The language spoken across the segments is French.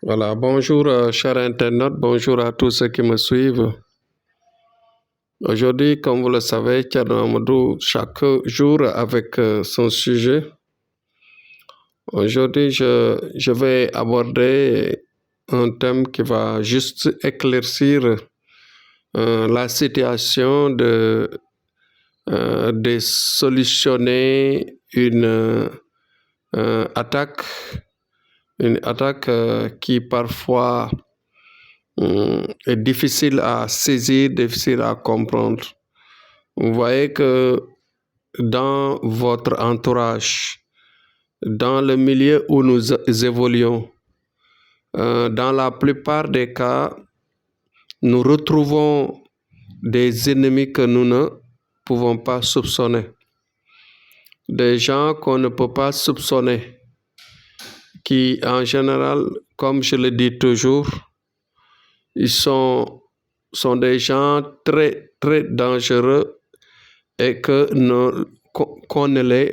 Voilà, bonjour chers internautes, bonjour à tous ceux qui me suivent. Aujourd'hui, comme vous le savez, Thierno Amadou, chaque jour avec son sujet. Aujourd'hui, je vais aborder un thème qui va juste éclaircir la situation de solutionner attaque, une attaque qui parfois est difficile à saisir, difficile à comprendre. Vous voyez que dans votre entourage, dans le milieu où nous évoluons, dans la plupart des cas, nous retrouvons des ennemis que nous ne pouvons pas soupçonner. Des gens qu'on ne peut pas soupçonner, qui en général, comme je le dis toujours, ils sont des gens très, très dangereux et qu'on ne les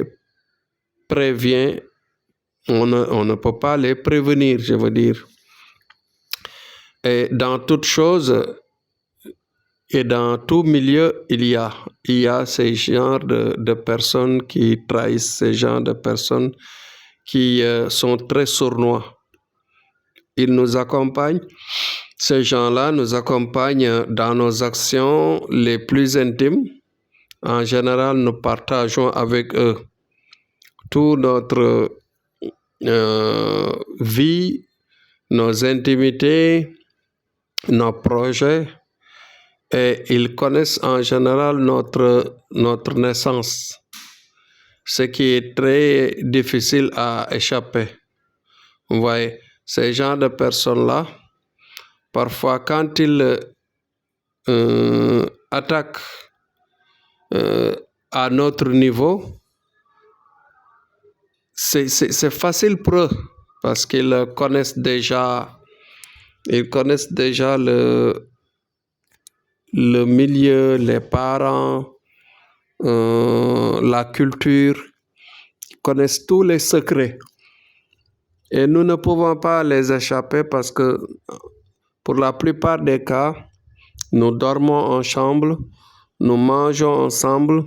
prévient, on ne peut pas les prévenir, je veux dire. Et dans toute chose et dans tout milieu, il y a ces genres de personnes qui trahissent, ces genres de personnes qui sont très sournois. Ils nous accompagnent. Ces gens-là nous accompagnent dans nos actions les plus intimes. En général, nous partageons avec eux toute notre vie, nos intimités, nos projets, et ils connaissent en général notre naissance, ce qui est très difficile à échapper. Vous voyez, ces genres de personnes-là, parfois quand ils attaquent à notre niveau, c'est facile pour eux parce qu'ils connaissent déjà le milieu, les parents, la culture, ils connaissent tous les secrets. Et nous ne pouvons pas les échapper parce que pour la plupart des cas, nous dormons en chambre, nous mangeons ensemble,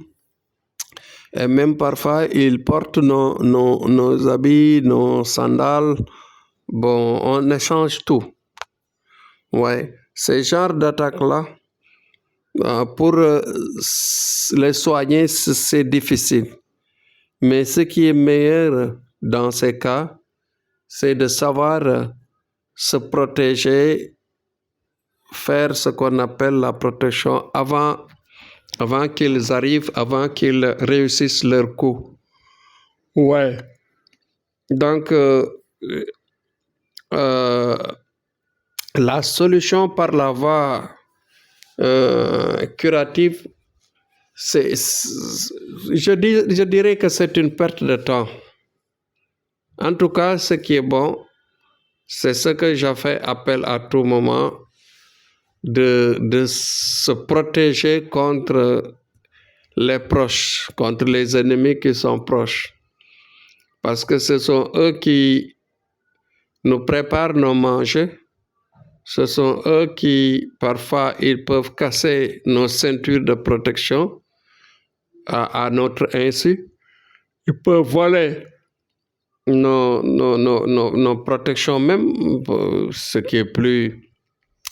et même parfois ils portent nos habits, nos sandales. Bon, on échange tout. Ouais, ces genres d'attaques-là, pour les soigner, c'est difficile. Mais ce qui est meilleur dans ces cas, c'est de savoir se protéger, faire ce qu'on appelle la protection avant qu'ils arrivent, avant qu'ils réussissent leur coup. Ouais. Donc, la solution par la voie curative, je dirais que c'est une perte de temps. En tout cas, ce qui est bon, c'est ce que j'ai fait appel à tout moment, de se protéger contre les proches, contre les ennemis qui sont proches. Parce que ce sont eux qui nous préparent nos manger. Ce sont eux qui, parfois, ils peuvent casser nos ceintures de protection à notre insu. Ils peuvent voler nos protections même, ce qui est plus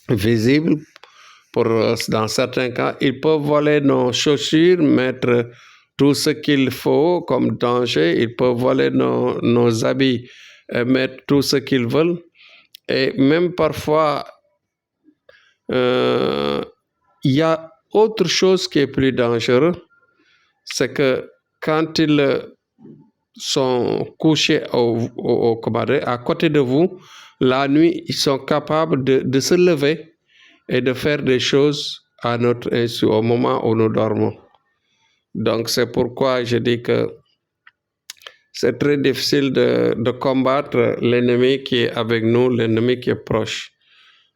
visible. Dans certains cas, ils peuvent voler nos chaussures, mettre tout ce qu'il faut comme danger. Ils peuvent voler nos habits et mettre tout ce qu'ils veulent. Et même parfois, il y a autre chose qui est plus dangereux, c'est que quand ils sont couchés à côté de vous, la nuit, ils sont capables de se lever et de faire des choses à notre insu au moment où nous dormons. Donc c'est pourquoi je dis que c'est très difficile de combattre l'ennemi qui est avec nous, l'ennemi qui est proche.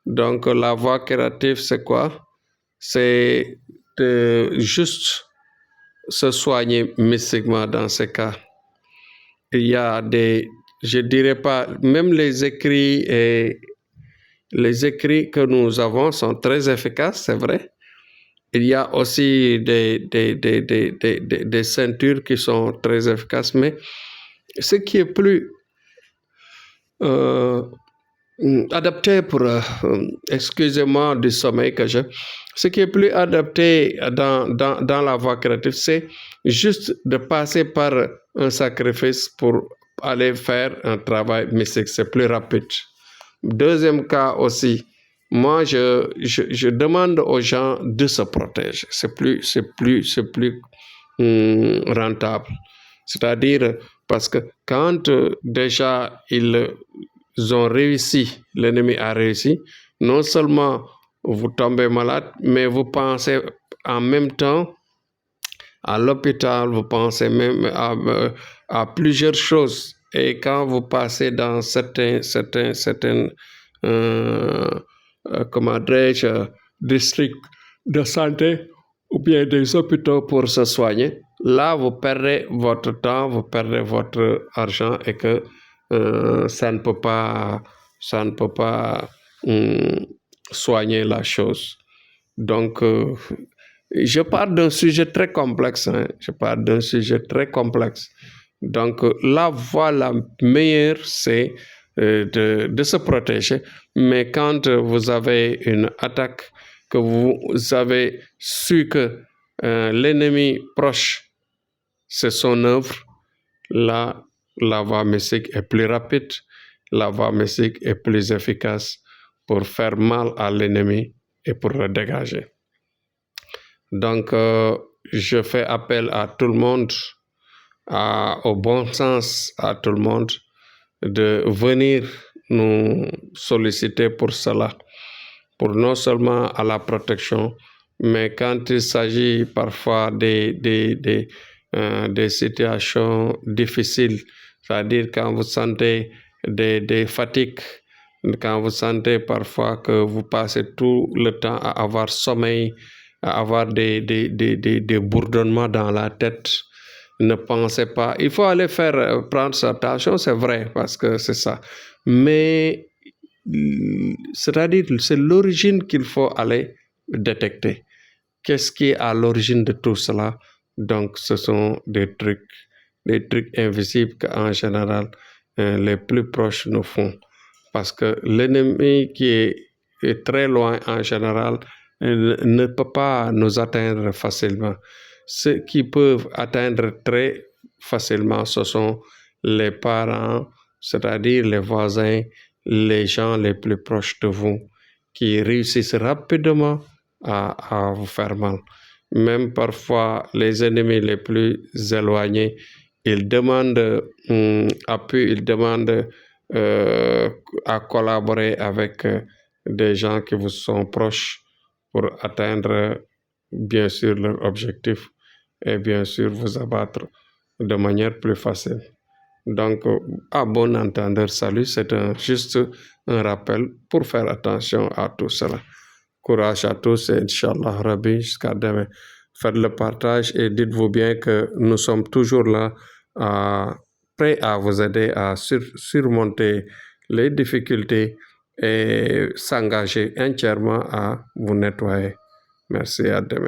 Donc la voie curative, c'est quoi? C'est de juste se soigner mystiquement dans ces cas. Il y a des je dirais pas, même les écrits que nous avons sont très efficaces, c'est vrai. Il y a aussi des ceintures qui sont très efficaces, mais ce qui est plus euh, adapté pour, excusez-moi du sommeil que j'ai, ce qui est plus adapté dans la voie créative, c'est juste de passer par un sacrifice pour aller faire un travail mystique, c'est plus rapide. Deuxième cas aussi, moi je demande aux gens de se protéger, c'est plus rentable. C'est-à-dire parce que quand déjà ils ont réussi, l'ennemi a réussi, non seulement vous tombez malade, mais vous pensez en même temps à l'hôpital, vous pensez même à plusieurs choses. Et quand vous passez dans certains comment dirais-je, districts de santé ou bien des hôpitaux pour se soigner, là, vous perdez votre temps, vous perdez votre argent et que ça ne peut pas soigner la chose. Donc, je parle d'un sujet très complexe. Hein. Je parle d'un sujet très complexe. Donc, la voie la meilleure, c'est de se protéger. Mais quand vous avez une attaque, que vous avez su que l'ennemi proche, c'est son œuvre, là, la voie mystique est plus rapide, la voie mystique est plus efficace pour faire mal à l'ennemi et pour le dégager. Donc, je fais appel à tout le monde, au bon sens à tout le monde, de venir nous solliciter pour cela, pour non seulement à la protection, mais quand il s'agit parfois des situations difficiles, c'est-à-dire quand vous sentez des fatigues, quand vous sentez parfois que vous passez tout le temps à avoir sommeil, à avoir des bourdonnements dans la tête, ne pensez pas. Il faut aller faire prendre sa tension, c'est vrai, parce que c'est ça. Mais c'est-à-dire, c'est l'origine qu'il faut aller détecter. Qu'est-ce qui est à l'origine de tout cela? Donc, ce sont des trucs invisibles qu'en général, les plus proches nous font. Parce que l'ennemi qui est très loin en général ne peut pas nous atteindre facilement. Ceux qui peuvent atteindre très facilement, ce sont les parents, c'est-à-dire les voisins, les gens les plus proches de vous, qui réussissent rapidement à vous faire mal. Même parfois, les ennemis les plus éloignés, ils demandent appui, ils demandent à collaborer avec des gens qui vous sont proches pour atteindre, bien sûr, leur objectif et bien sûr vous abattre de manière plus facile. Donc, à bon entendeur, salut, c'est juste un rappel pour faire attention à tout cela. Courage à tous et Inch'Allah Rabbi, jusqu'à demain. Faites le partage et dites-vous bien que nous sommes toujours là, prêts à vous aider à surmonter les difficultés et s'engager entièrement à vous nettoyer. Merci, à demain.